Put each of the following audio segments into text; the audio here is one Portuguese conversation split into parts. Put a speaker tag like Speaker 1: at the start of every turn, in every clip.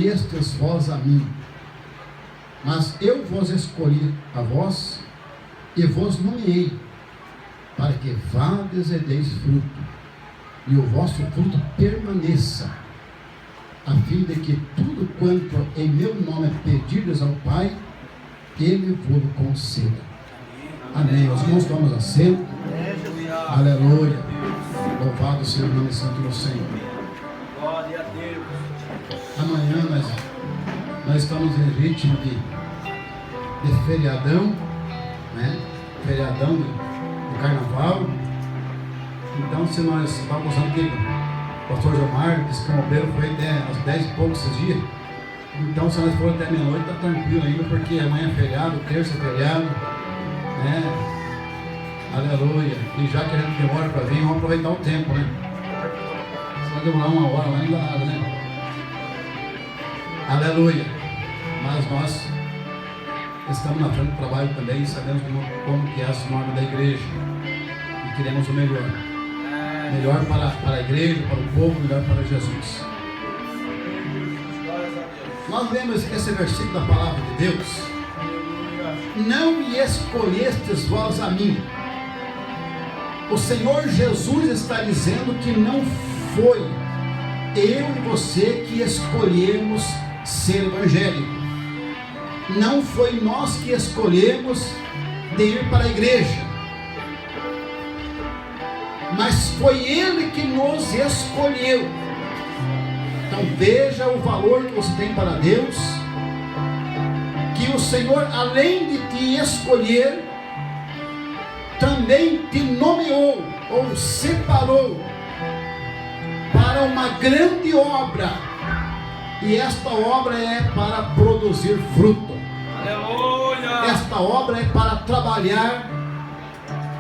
Speaker 1: estes vós a mim, mas eu vos escolhi a vós e vos nomeei, para que vades e deis fruto, e o vosso fruto permaneça, a fim de que tudo quanto em meu nome pedirdes ao Pai, Ele vos conceda. Amém. Os irmãos tomam assento. Aleluia. Louvado seja o nome santo do Senhor.
Speaker 2: Glória a Deus.
Speaker 1: Amanhã nós estamos em ritmo de feriadão, né? Feriadão do carnaval. Então, se nós estamos usando aqui, o pastor Gilmar disse que o obreiro foi até às 10 e poucos esses dias. Então, se nós formos até meia-noite, está tranquilo ainda, porque amanhã é feriado, terça é feriado, né? Aleluia. E já que a gente demora para vir, vamos aproveitar o tempo, né? Se vai demorar uma hora, mas não dá nada, né? Aleluia. Mas nós estamos na frente do trabalho também, sabemos como que é as normas da igreja e queremos o melhor. Melhor para a igreja, para o povo, melhor para Jesus. Nós lemos esse versículo da palavra de Deus. Não me escolhestes vós a mim. O Senhor Jesus está dizendo que não foi eu e você que escolhemos ser evangélico. Não foi nós que escolhemos de ir para a igreja, mas foi Ele que nos escolheu. Então veja o valor que você tem para Deus, que o Senhor, além de te escolher, também te nomeou ou separou para uma grande obra, e esta obra é para produzir fruto. Aleluia. Esta obra é para trabalhar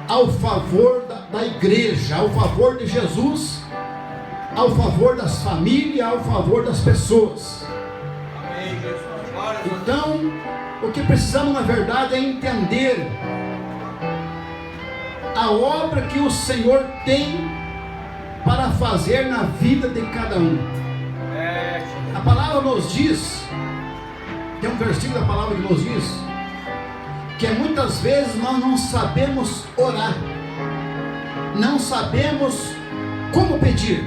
Speaker 1: ao favor da igreja, ao favor de Jesus, ao favor das famílias, ao favor das pessoas. Então, o que precisamos na verdade é entender a obra que o Senhor tem para fazer na vida de cada um. A palavra nos diz, tem um versículo da palavra que nos diz, que muitas vezes nós não sabemos orar, não sabemos como pedir,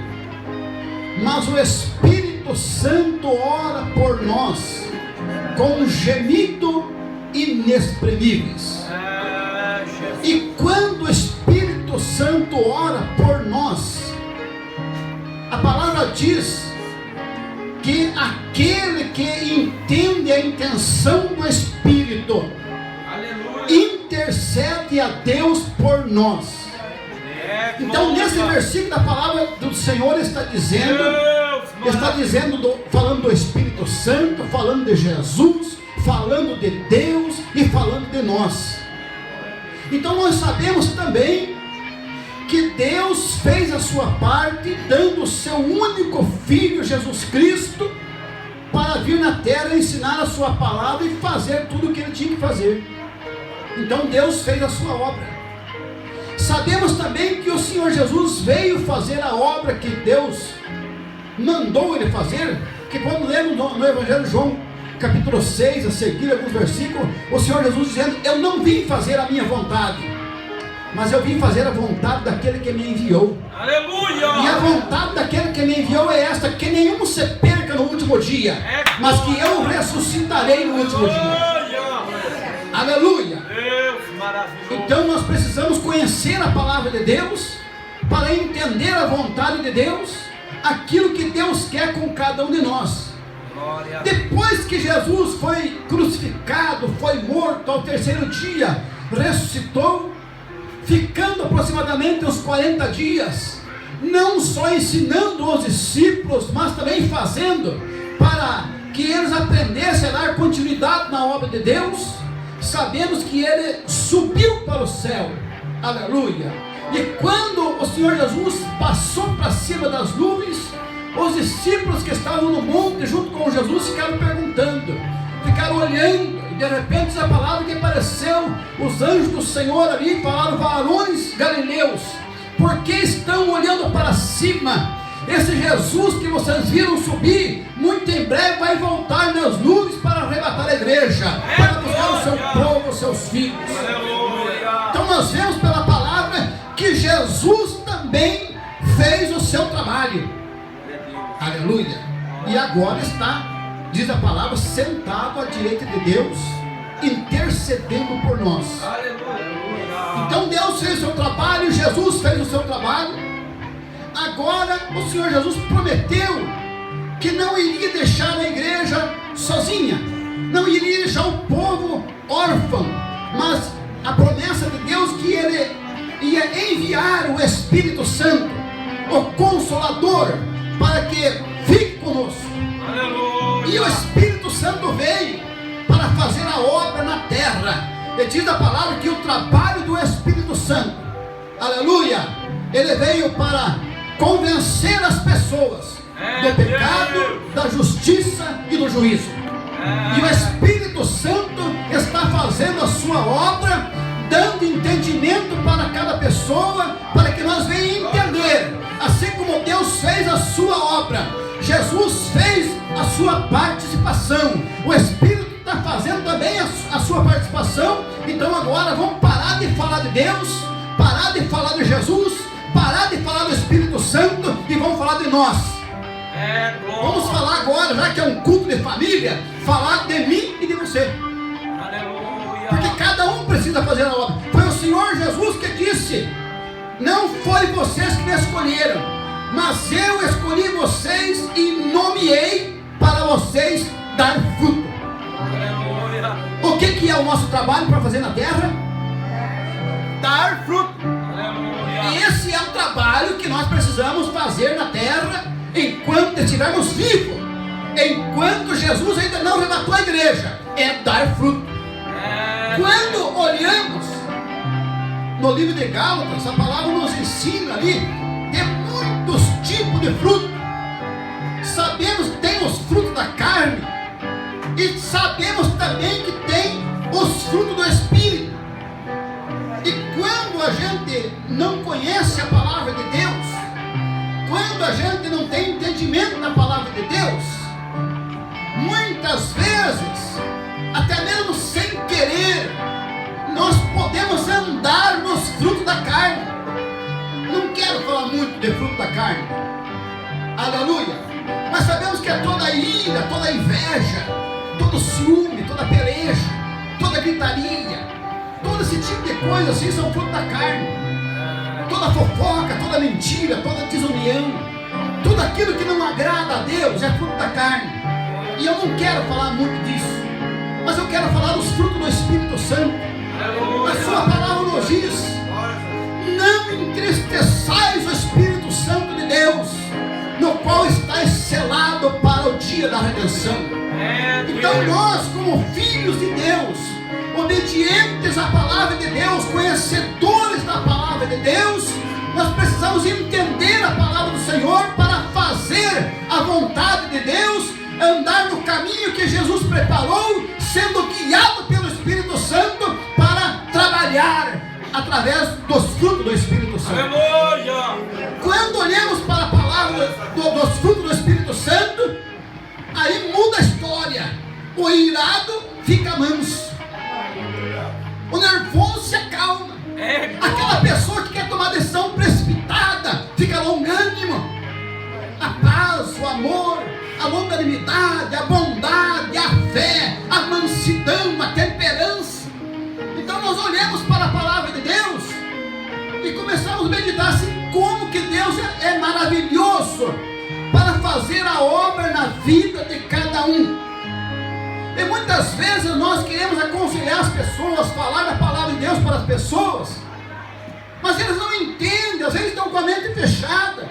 Speaker 1: mas o Espírito Santo ora por nós com gemido inexprimíveis. E quando o Espírito Santo ora por nós, a palavra diz que aquele que entende a intenção do Espírito, aleluia, intercede a Deus por nós. Então nesse versículo da palavra do Senhor está dizendo, falando do Espírito Santo, falando de Jesus, falando de Deus e falando de nós. Então nós sabemos também que Deus fez a sua parte, dando o seu único Filho, Jesus Cristo, para vir na terra ensinar a sua palavra e fazer tudo o que Ele tinha que fazer. Então Deus fez a sua obra. Sabemos também que o Senhor Jesus veio fazer a obra que Deus mandou Ele fazer, que quando lemos no Evangelho de João, capítulo 6, a seguir alguns versículos, o Senhor Jesus dizendo: eu não vim fazer a minha vontade, mas eu vim fazer a vontade daquele que me enviou. Aleluia! E a vontade daquele que me enviou é esta: que nenhum se perca no último dia, mas que eu ressuscitarei no último dia. Aleluia! Deus, maravilhoso. Então nós precisamos conhecer a palavra de Deus, para entender a vontade de Deus, aquilo que Deus quer com cada um de nós. Depois que Jesus foi crucificado, foi morto, ao terceiro dia ressuscitou, ficando aproximadamente uns 40 dias, não só ensinando os discípulos, mas também fazendo para que eles aprendessem a dar continuidade na obra de Deus. Sabemos que Ele subiu para o céu, aleluia, e quando o Senhor Jesus passou para cima das nuvens, os discípulos que estavam no monte junto com Jesus ficaram perguntando, ficaram olhando, e de repente diz a palavra que apareceu os anjos do Senhor ali e falaram: varões galileus, por que estão olhando para cima? Esse Jesus que vocês viram subir, muito em breve vai voltar nas nuvens para arrebatar a igreja, para buscar o seu povo, os seus filhos. Então nós vemos pela palavra que Jesus também fez o seu trabalho. Aleluia. E agora está, diz a palavra, sentado à direita de Deus, intercedendo por nós. Então Deus fez o seu trabalho, Jesus fez o seu trabalho. Agora o Senhor Jesus prometeu que não iria deixar a igreja sozinha, não iria deixar o povo órfão, mas a promessa de Deus que Ele ia enviar o Espírito Santo, o Consolador, para que fique conosco. E o Espírito Santo veio para fazer a obra na terra. E diz a palavra que o trabalho do Espírito Santo, aleluia, ele veio para convencer as pessoas do pecado, da justiça e do juízo. E o Espírito Santo está fazendo a sua obra, dando entendimento para cada pessoa, para que nós venhamos entender, assim como Deus fez a sua obra, Jesus fez a sua participação, o Espírito está fazendo também a sua participação. Então agora vamos parar de falar de Deus, parar de falar de Jesus, parar de falar do Espírito Santo e vamos falar de nós. Vamos falar agora, já que é um culto de família, falar de mim e de você. Porque cada um precisa fazer a obra. Foi o Senhor Jesus que disse: não foi vocês que me escolheram, mas eu escolhi vocês e nomeei para vocês dar fruto. O que é o nosso trabalho para fazer na terra? Dar fruto. E esse é o trabalho que nós precisamos fazer na terra enquanto estivermos vivos, enquanto Jesus ainda não arrebatou a igreja, é dar fruto. Quando olhamos no livro de Gálatas, a palavra nos ensina ali de muitos tipos de fruto. Sabemos que tem os frutos da carne e sabemos também que tem os frutos do Espírito. E quando a gente não conhece a palavra de Deus, quando a gente não tem entendimento da palavra de Deus, muitas vezes, até mesmo sem querer, nós podemos andar nos frutos da carne. Não quero falar muito de fruto da carne, aleluia, mas sabemos que é toda ira, toda inveja, todo ciúme, toda peleja, toda gritaria, todo esse tipo de coisa assim são fruto da carne. Toda fofoca, toda mentira, toda desunião, tudo aquilo que não agrada a Deus é fruto da carne. E eu não quero falar muito disso, mas eu quero falar dos frutos do Espírito Santo. A sua palavra nos diz: não entristeçais o Espírito Santo de Deus, no qual está selado para o dia da redenção. Então nós, como filhos de Deus, obedientes à palavra de Deus, conhecedores da palavra de Deus, nós precisamos entender a palavra do Senhor para fazer a vontade de Deus, andar no caminho que Jesus preparou, sendo guiado pelo Espírito Santo para trabalhar através dos frutos do Espírito Santo. Aleluia! Quando olhamos para a palavra dos frutos do Espírito Santo, aí muda a história. O irado fica manso, o nervoso se acalma, aquela pessoa que quer tomar decisão precipitada fica longânimo. A paz, o amor, a longanimidade, a bondade, a fé, a mansidão, a temperança. Então nós olhamos para a palavra de Deus e começamos a meditar assim, como que Deus é maravilhoso para fazer a obra na vida de cada um. E muitas vezes nós queremos aconselhar as pessoas, falar da palavra de Deus para as pessoas, mas eles não entendem, às vezes estão com a mente fechada,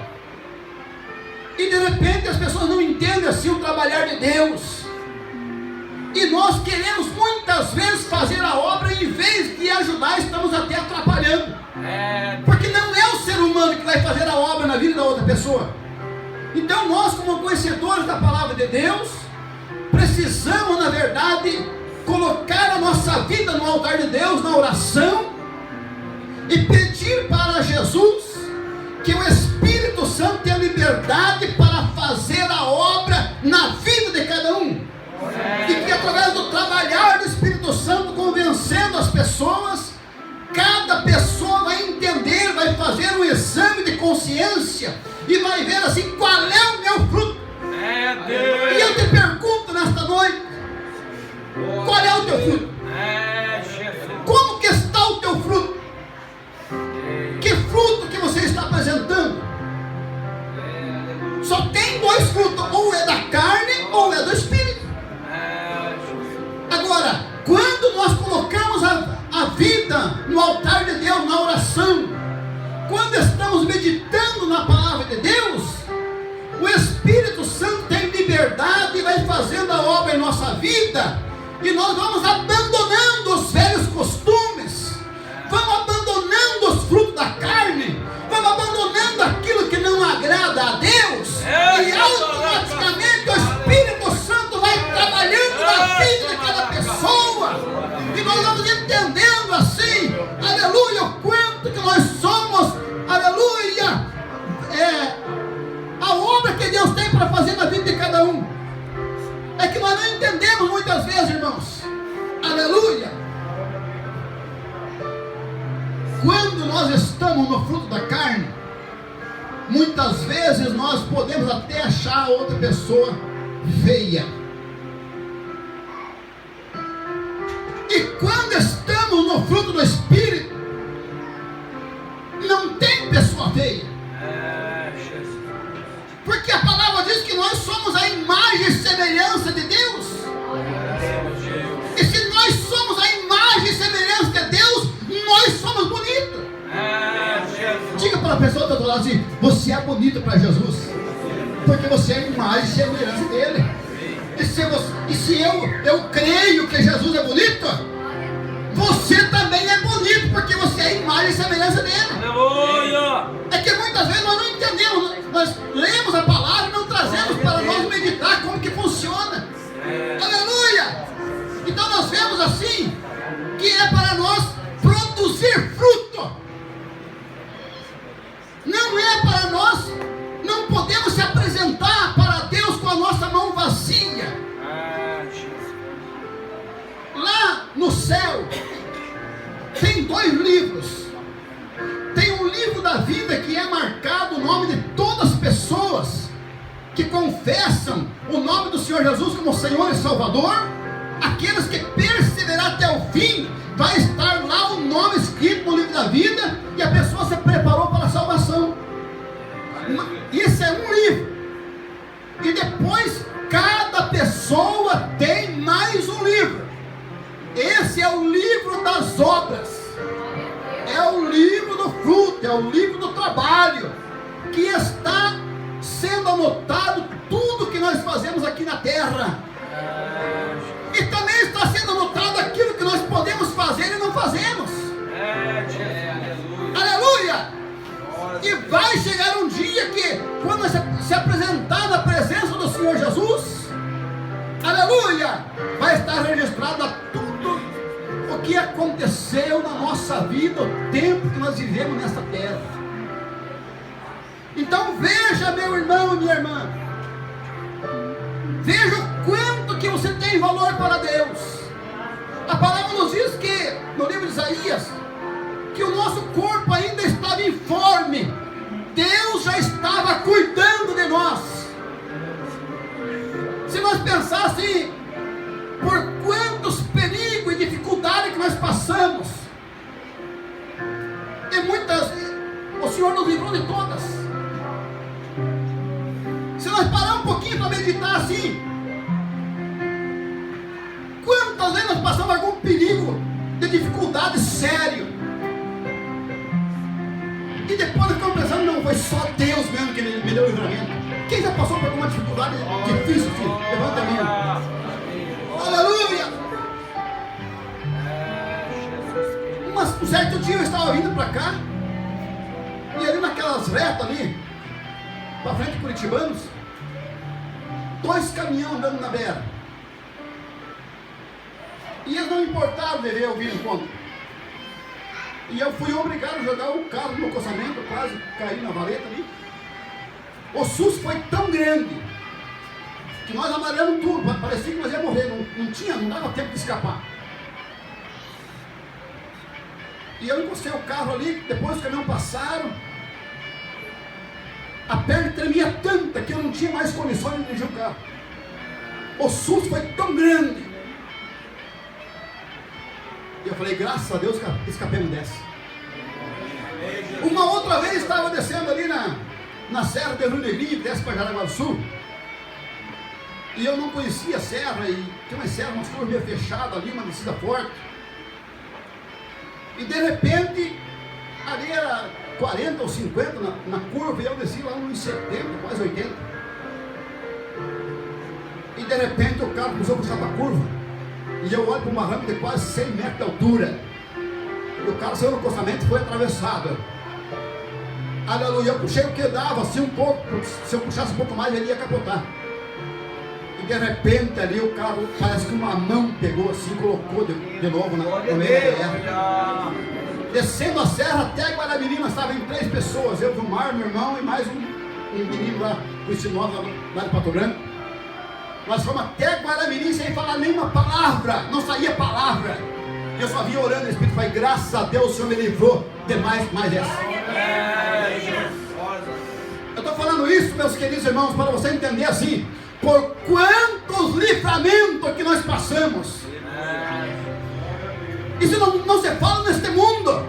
Speaker 1: e de repente as pessoas não entendem assim o trabalhar de Deus, e nós queremos muitas vezes fazer a obra, e em vez de ajudar, estamos até atrapalhando, porque não é o ser humano que vai fazer a obra na vida da outra pessoa. Então nós, como conhecedores da palavra de Deus, precisamos, na verdade, colocar a nossa vida no altar de Deus, na oração, e pedir para Jesus que o Espírito Santo tem a liberdade para fazer a obra na vida de cada um. E que através do trabalhar do Espírito Santo, convencendo as pessoas, cada pessoa vai entender, vai fazer um exame de consciência e vai ver assim, qual é o meu fruto. E eu te pergunto nesta noite, qual é o teu fruto? Como que está o teu fruto? Que fruto que você está apresentando? Só tem dois frutos, ou é da carne ou é do Espírito. Agora, quando nós colocamos a vida no altar de Deus, na oração, quando estamos meditando na palavra de Deus, o Espírito Santo tem liberdade e vai fazendo a obra em nossa vida, e nós vamos abandonando os velhos costumes, vamos abandonando os frutos da carne, vamos abandonando aquilo que não agrada a Deus, e automaticamente o Espírito Santo vai trabalhando na vida de cada pessoa, e nós vamos entendendo assim, aleluia, o quanto que nós somos, aleluia, a obra que Deus tem para fazer na vida de cada um. É que nós não entendemos muitas vezes, irmãos, aleluia. Quando nós estamos no fruto da carne, muitas vezes nós podemos até achar a outra pessoa feia. E quando estamos no fruto do Espírito, não tem pessoa feia. Porque a palavra diz que nós somos a imagem e semelhança de Deus. E se nós somos a imagem e semelhança de Deus, nós somos bonitos. Diga para a pessoa do outro lado assim: você é bonito para Jesus, porque você é a imagem e semelhança dele. E se eu creio que Jesus é bonito, você também é bonito, porque você é a imagem e semelhança dele. É que muitas vezes nós não entendemos, nós lemos a palavra e não trazemos para nós meditar como que funciona. Aleluia! Então nós vemos assim, que é para nós produzir fruto. Não é para nós, não podemos se apresentar para Deus com a nossa mão vazia. Lá no céu tem dois livros. Tem um livro da vida que é marcado o nome de todas as pessoas que confessam o nome do Senhor Jesus como Senhor e Salvador. Aqueles que perseverar até o fim, vai estar lá o nome escrito no livro da vida, e a pessoa se preparou para a salvação. Isso é um livro. E depois cada pessoa tem mais um livro. Esse é o livro das obras, é o livro do fruto, é o livro do trabalho, que está sendo anotado tudo que nós fazemos aqui na terra, e também está sendo anotado aquilo que nós podemos fazer e não fazemos. Aleluia! E vai chegar um dia que, quando se apresentar na presença do Senhor Jesus, aleluia, vai estar registrado tudo o que aconteceu na nossa vida, o tempo que nós vivemos nessa terra. Então veja, meu irmão e minha irmã, veja o quanto que você tem valor para Deus. A palavra nos diz que, no livro de Isaías, que o nosso corpo ainda estava informe. Deus já estava cuidando de nós. Se nós pensássemos por quantos perigos e dificuldades que nós passamos, e muitas, o Senhor nos livrou de todas. Se nós parar um pouquinho para meditar assim, quantas vezes nós passamos algum perigo de dificuldade sério, e depois nós ficamos pensando: não, foi só Deus mesmo que me deu o livramento. Quem já passou por alguma dificuldade difícil, filho? Levanta a mão. Aleluia! Um certo dia eu estava vindo para cá, e ali naquelas retas ali, para frente de Curitibanos, 2 caminhões andando na beira, e eles não importaram de ver eu vindo contra. E eu fui obrigado a jogar o carro no meu acostamento, quase caí na valeta ali. O susto foi tão grande que nós amarelamos tudo, parecia que nós íamos morrer, não dava tempo de escapar. E eu encostei o carro ali, depois os caminhões passaram, a perna tremia tanta que eu não tinha mais condições de dirigir o carro. O susto foi tão grande. E eu falei, graças a Deus que escapemos dessa. Uma outra vez estava descendo ali na Serra de Rio Negrinho, que desce para Jaraguá do Sul. E eu não conhecia a serra, e tem uma serra, umas curvas meio fechadas ali, uma descida forte. E de repente, ali era 40 ou 50 na curva, e eu desci lá uns 70, quase 80. E de repente o carro começou a puxar para a curva, e eu olho para uma rampa de quase 100 metros de altura. E o carro saiu no acostamento e foi atravessado. Aleluia, eu puxei o que dava, assim um pouco, se eu puxasse um pouco mais ele ia capotar. E de repente ali o carro, parece que uma mão pegou assim, colocou de novo no meio da terra. Descendo a serra até Guaramirim, nós estávamos em 3 pessoas, eu, Vilmar, meu irmão e mais um menino lá, o Sinova, lá de Pato Branco. Nós fomos até Guaramirim sem falar nenhuma palavra, não saía palavra. Eu só vinha orando, o Espírito falou, graças a Deus o Senhor me livrou de mais essa. Eu estou falando isso, meus queridos irmãos, para você entender assim, por quantos livramentos que nós passamos. Isso não se fala neste mundo.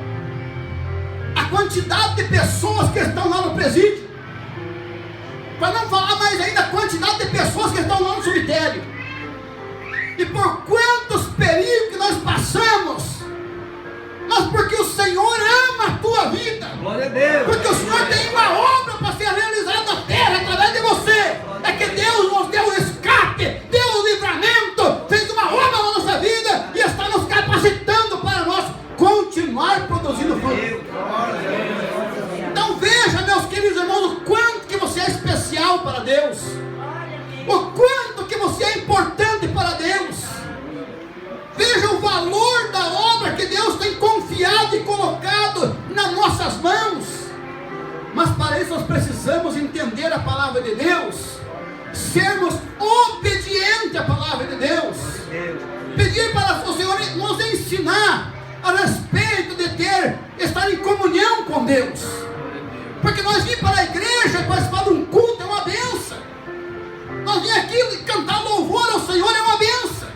Speaker 1: A quantidade de pessoas que estão lá no presídio, para não falar mais ainda a quantidade de pessoas que estão lá no cemitério, e por quantos perigos que nós passamos, mas porque o Senhor ama a tua vida,
Speaker 2: glória a Deus,
Speaker 1: porque o Senhor tem uma obra para ser realizada na terra através de você. É que Deus nos deu o escape, deu o livramento, fez uma obra na nossa vida e está nos capacitando para nós continuar produzindo fruto. Então veja, meus queridos irmãos, o quanto que você é especial para Deus, o quanto que você é importante para Deus. Veja o valor da obra que Deus tem confiado e colocado nas nossas mãos. Mas para isso nós precisamos entender a palavra de Deus, sermos obedientes à palavra de Deus, pedir para o Senhor nos ensinar a respeito de estar em comunhão com Deus, porque nós vimos para a igreja e participar de um culto é uma benção, nós vimos aqui cantar louvor ao Senhor é uma benção,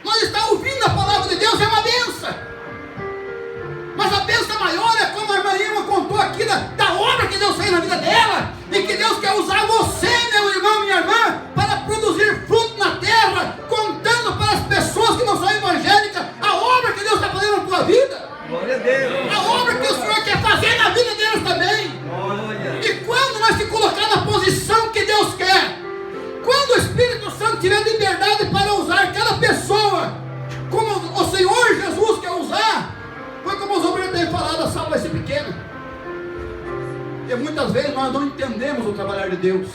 Speaker 1: nós estamos ouvindo a palavra de Deus é uma benção, mas a benção maior é como a irmã Irma contou aqui da obra que Deus fez na vida dela, e que Deus quer usar você, meu irmão, minha irmã, para produzir fruto na terra, contando para as pessoas que não são evangélicas a obra que Deus está fazendo na tua vida,
Speaker 2: glória a Deus,
Speaker 1: a obra que o Senhor quer fazer na vida deles também.
Speaker 2: glória.
Speaker 1: E quando nós se colocar na posição que Deus quer, quando o Espírito Santo tiver liberdade para usar cada pessoa como o Senhor Jesus quer usar, foi como os obreiros têm falado, a sala vai ser pequena. E muitas vezes nós não entendemos o trabalhar de Deus.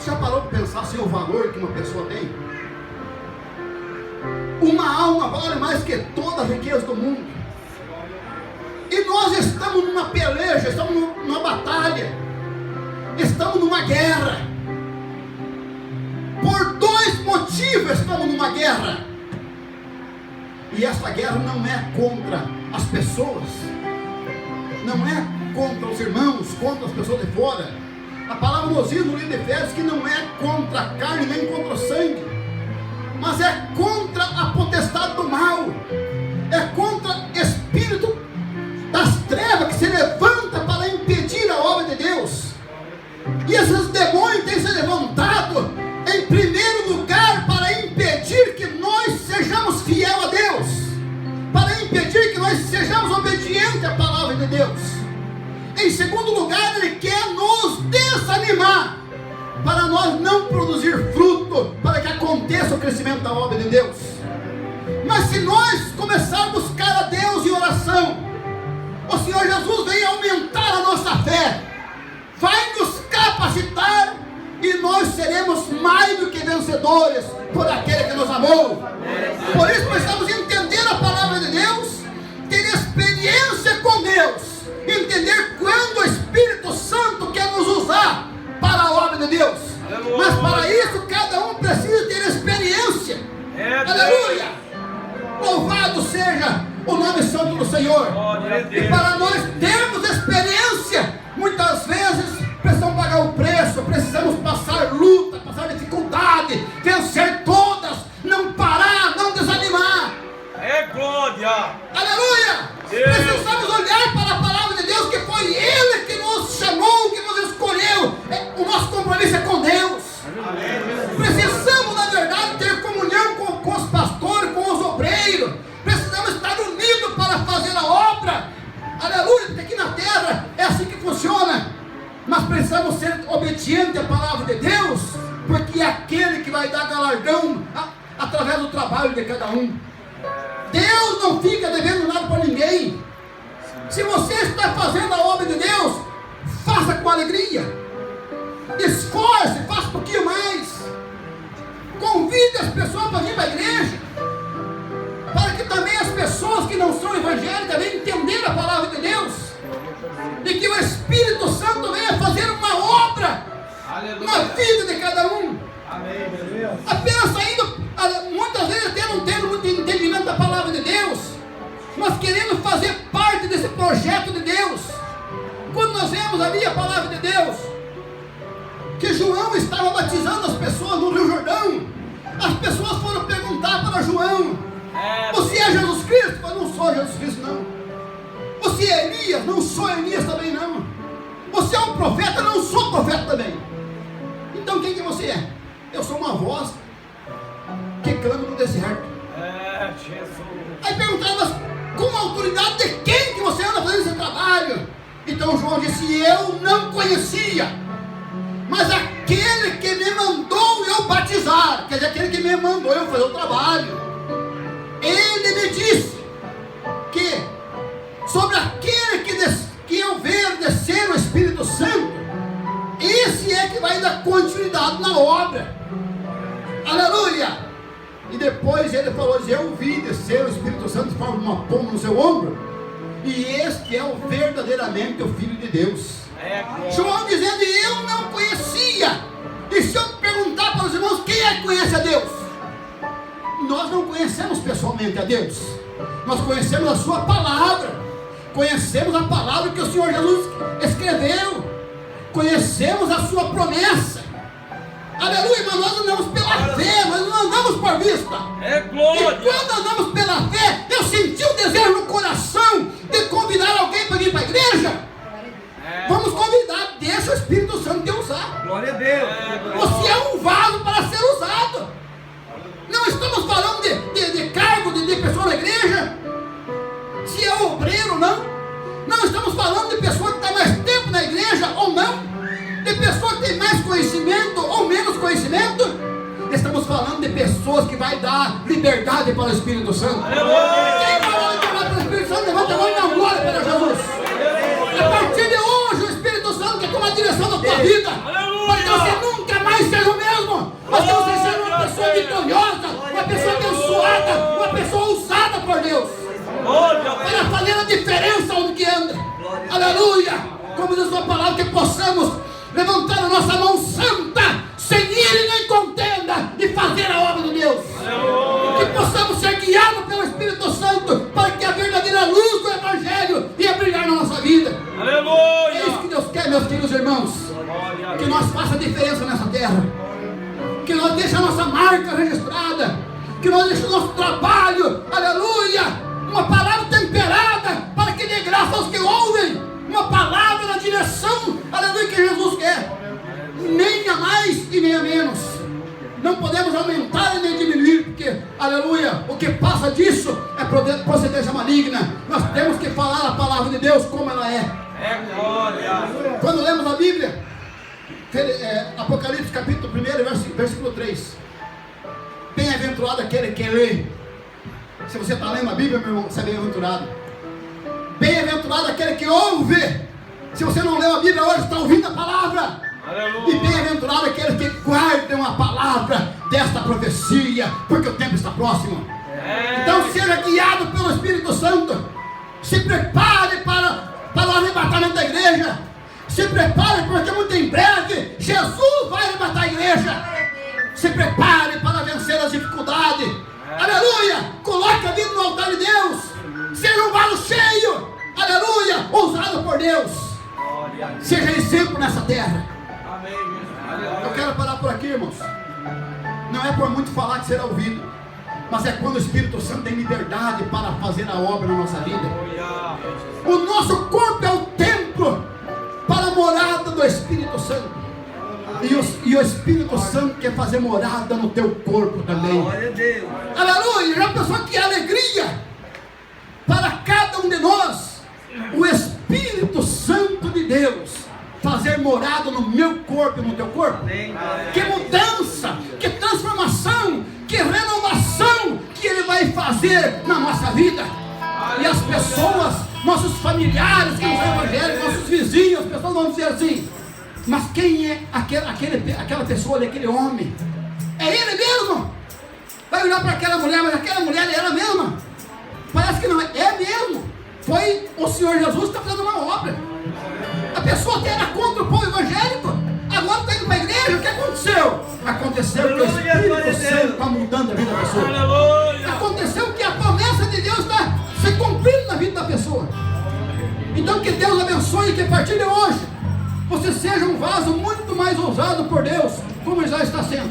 Speaker 1: Já parou para pensar assim o valor que uma pessoa tem? Uma alma vale mais que toda a riqueza do mundo. E nós estamos numa peleja, estamos numa batalha, estamos numa guerra. Por 2 motivos estamos numa guerra. E essa guerra não é contra as pessoas, não é contra os irmãos, contra as pessoas de fora. A palavra nos diz no livro de Efésios que não é contra a carne nem contra o sangue, mas é contra a potestade do mal, é contra o espírito das trevas que se levanta para impedir a obra de Deus. E esses demônios têm se levantado em primeiro lugar para impedir que nós sejamos fiel a Deus, para impedir que nós sejamos obedientes à palavra de Deus. Em segundo lugar, ele quer nos desanimar, para nós não produzir fruto, para que aconteça o crescimento da obra de Deus. Mas se nós começarmos a buscar a Deus em oração, o Senhor Jesus vem aumentar a nossa fé, vai nos capacitar, e nós seremos mais do que vencedores por aquele que nos amou. Por isso precisamos entender a palavra de Deus, ter experiência com Deus, entender quando o Espírito aquele que vai dar galardão através do trabalho de cada um. Deus não fica devendo nada para ninguém. Se você está fazendo a obra de Deus, faça com alegria. Esforce, faça um pouquinho mais. Convide as pessoas para vir para a igreja, para que também as pessoas que não são evangélicas venham entender a palavra de Deus, e que o Espírito Santo venha fazer uma obra na vida de cada um. Apenas saindo, muitas vezes até não tendo muito entendimento da palavra de Deus, mas querendo fazer parte desse projeto de Deus. Quando nós vemos ali a palavra de Deus, que João estava batizando as pessoas no Rio Jordão, as pessoas foram perguntar para João: você é Jesus Cristo? Eu não sou Jesus Cristo, não. Você é Elias? Não sou Elias também, não. Você é um profeta? Não sou profeta também. Então quem que você é? Eu sou uma voz que clama no deserto. Aí perguntaram: mas com a autoridade de quem que você anda fazendo esse trabalho? Então João disse: eu não conhecia, mas aquele que me mandou eu batizar, quer dizer, aquele que me mandou eu fazer o trabalho, ele me disse que sobre aquele que eu ver descer o Espírito Santo, esse é que vai dar continuidade na obra. Aleluia! E depois ele falou: eu vi descer o Espírito Santo de forma de uma pomba no seu ombro, e este é o verdadeiramente o Filho de Deus. João dizendo: eu não conhecia. E se eu perguntar para os irmãos quem é que conhece a Deus, nós não conhecemos pessoalmente a Deus, nós conhecemos a sua palavra, conhecemos a palavra que o Senhor Jesus escreveu, conhecemos a sua promessa. Aleluia, mas nós andamos pela fé, nós não andamos por vista. E quando andamos pela fé, eu senti o desejo no coração de convidar alguém para vir para a igreja. Vamos convidar, deixa o Espírito Santo te usar.
Speaker 2: Glória a Deus.
Speaker 1: Você é um vaso para ser usado. Não estamos falando de cargo de pessoa na igreja, se é obreiro ou não. Não estamos falando de pessoa que está mais tempo na igreja ou não, de pessoa que tem mais conhecimento ou menos conhecimento. Estamos falando de pessoas que vai dar liberdade para o Espírito Santo. Quem vai dar liberdade para o Espírito Santo, levanta a mão e dá glória para Jesus. A partir de hoje o Espírito Santo quer tomar a direção da tua vida, para que você nunca mais seja o mesmo, mas que você seja uma pessoa vitoriosa, uma pessoa abençoada, uma pessoa usada por Deus, para fazer a diferença onde que anda. Aleluia! Como diz a palavra, que possamos levantar a nossa mão santa, sem ira nem contenda, e fazer a obra de Deus. Que possamos ser guiados pelo Espírito Santo, para que a verdadeira luz do Evangelho venha brilhar na nossa vida.
Speaker 2: Aleluia!
Speaker 1: É isso que Deus quer, meus queridos irmãos. Que nós faça a diferença nessa terra, que nós deixe a nossa marca registrada, que nós deixe o nosso trabalho, aleluia, uma palavra temperada, para que dê graça aos que ouvem, uma palavra na direção, aleluia, que Jesus quer, nem a mais e nem a menos. Não podemos aumentar e nem diminuir, porque, aleluia, o que passa disso é procedência maligna. Nós temos que falar a palavra de Deus como ela é.
Speaker 2: Glória.
Speaker 1: Quando lemos a Bíblia, Apocalipse capítulo 1, versículo 3. Bem-aventurado aquele que lê. Se você está lendo a Bíblia, meu irmão, você é bem-aventurado. Bem-aventurado aquele que ouve. Se você não leu a Bíblia hoje, está ouvindo a palavra. Aleluia. E bem-aventurado aquele que guardam a palavra desta profecia, porque o tempo está próximo. Então seja guiado pelo Espírito Santo. Se prepare para o arrebatamento da igreja. Se prepare, porque muito em breve Jesus vai arrebatar a igreja. Se prepare para vencer as dificuldades. Aleluia! Coloque a vida no altar de Deus. Seja um vaso cheio. Aleluia! Usado por Deus. Seja exemplo nessa terra. Eu quero parar por aqui, irmãos. Não é por muito falar que será ouvido, mas é quando o Espírito Santo tem liberdade para fazer a obra na nossa vida. O nosso corpo é o templo para a morada do Espírito Santo. E o Espírito Santo quer fazer morada no teu corpo também. Aleluia! Já pensou que alegria para cada um de nós, o Espírito Santo de Deus fazer morada no meu corpo e no teu corpo? Que mudança! fazer na nossa vida. E as pessoas, nossos familiares que não são evangélicos, nossos vizinhos, as pessoas vão dizer assim: mas quem é aquela pessoa ali, aquele homem? É ele mesmo? Vai olhar para aquela mulher, mas aquela mulher é ela mesma? Parece que não é, é mesmo. Foi o Senhor Jesus que está fazendo uma obra. A pessoa até era contra o povo evangélico, agora está indo para a igreja. O que aconteceu? Aconteceu que o Espírito Santo está mudando a vida da pessoa.
Speaker 2: Aleluia.
Speaker 1: Aconteceu que a promessa de Deus está se cumprindo na vida da pessoa. Então que Deus abençoe e que a partir de hoje você seja um vaso muito mais ousado por Deus, como já está sendo.